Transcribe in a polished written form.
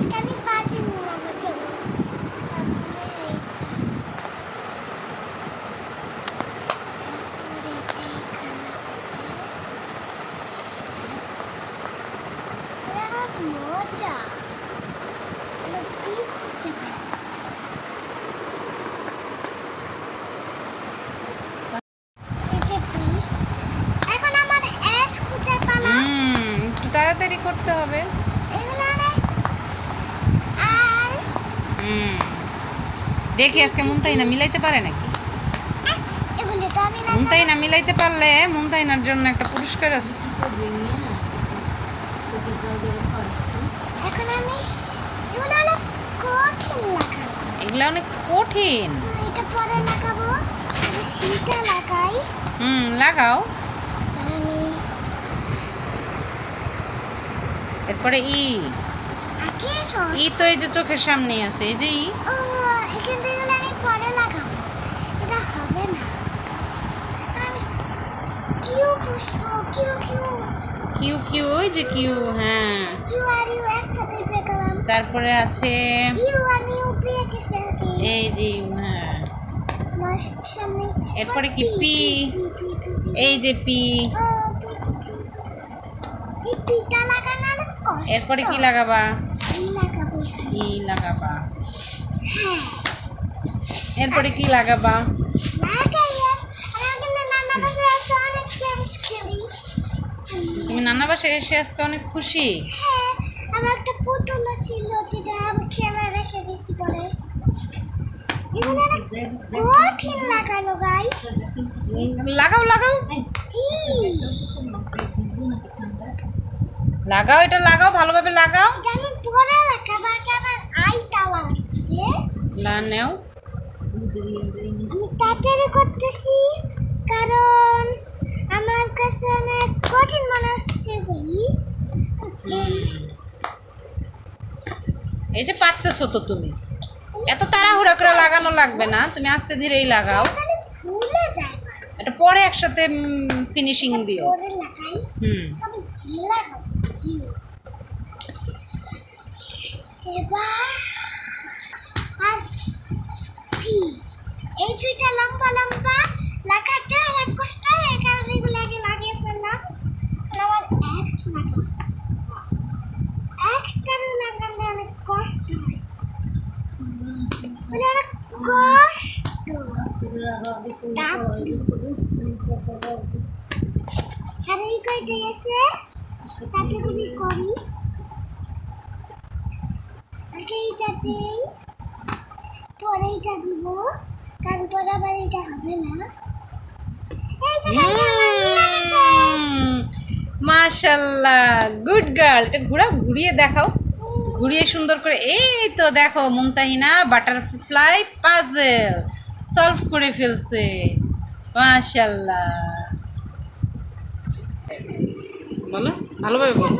আজকে আমি পাটি নিলাম চলো মজা এখন আমার অ্যাশ খুঁজে পালা একটু তাড়াতাড়ি করতে হবে। আর দেখি আজকে মুনতাহিনা মিলাইতে পারে নাকি। এগুলো তো আমি না মুনতাহিনা মিলাইতে পারলে মুনতাহিনার জন্য একটা পুরস্কার আছে। এখন আমি এগুলো অনেক কঠিন লাগাবো। এগুলা অনেক কঠিন। এটা পরে লাগাবো। আমি সিটা লাগাই। লাগাও। আমি এরপরে আগে ই তো এই যে চোখের সামনেই আছে, এই যে ও এখান থেকে আমি পরে লাগাবো। এটা হবে না। আমি কিউ খুশবো কিউ কিউ কিউ কিউ, ওই যে কিউ, হ্যাঁ। কিউ আর ইউ একসাথে পেলাম। তারপরে আছে ইউ আমি উপরে গেছে এই যে ইউ, হ্যাঁ। সামনে এরপরে কি পি, এই যে পি। এই পিটা লাগানো অনেক কষ্ট। এরপরে কি লাগাবা? লাগাবো ই লাগাবা। হ্যাঁ এরপরে কি লাগাবা? লাগাইয়া আমি নানা বাসায় আসে অনেক গেমস খেলি। তুমি নানা বাসায় এসে আজকে অনেক খুশি। হ্যাঁ আমার একটা পুতুল ছিল যেটা আমি খেলা রেখে দিয়েছি পরে। এগুলো অনেক কঠিন লাগানো গাইস। লাগাও লাগাও জি লাগাও, এটা লাগাও, ভালোভাবে লাগাও। এটা আমি পরে লাগাবো। আগে আমার আইটা লাগছে। নেও। আমি তাড়াতাড়ি করতেছি কারণ আমার কাছে অনেক কঠিন মনে হচ্ছে বলি। এই যে পারতেছো তো তুমি, এত তাড়াহুড়া করে লাগানো লাগবে না, তুমি আস্তে ধীরেই লাগাও। তাহলে ভুলে যাই এটা পরে একসাথে ফিনিশিং দিও। পরে লাগাই। আমি জি লাগাবো জি। এবার আর পি এই দুইটা লম্বা লম্বা লাগাতে অনেক কষ্ট হয়। এই কারণে এগুলো আগে লাগিয়ে ফেললাম। আবার এক্স লাগাবো। এক্সটা লাগালে অনেক কষ্ট হয়। বলে অনেক কষ্ট। আর এই কয়টা এসে তাকে গুলি করি। আগে এইটা দিই পরে এইটা দিব কারণ পরে আবার এইটা হবে না। এই যে মাশাআল্লাহ, গুড গার্ল। এটা ঘুরিয়ে দেখাও, ঘুরিয়ে সুন্দর করে। এই তো দেখো মুনতাহিনা বাটারফ্লাই পাজল সলভ করে ফেলছে। মাশাআল্লাহ, বলো ভালোভাবে বলো।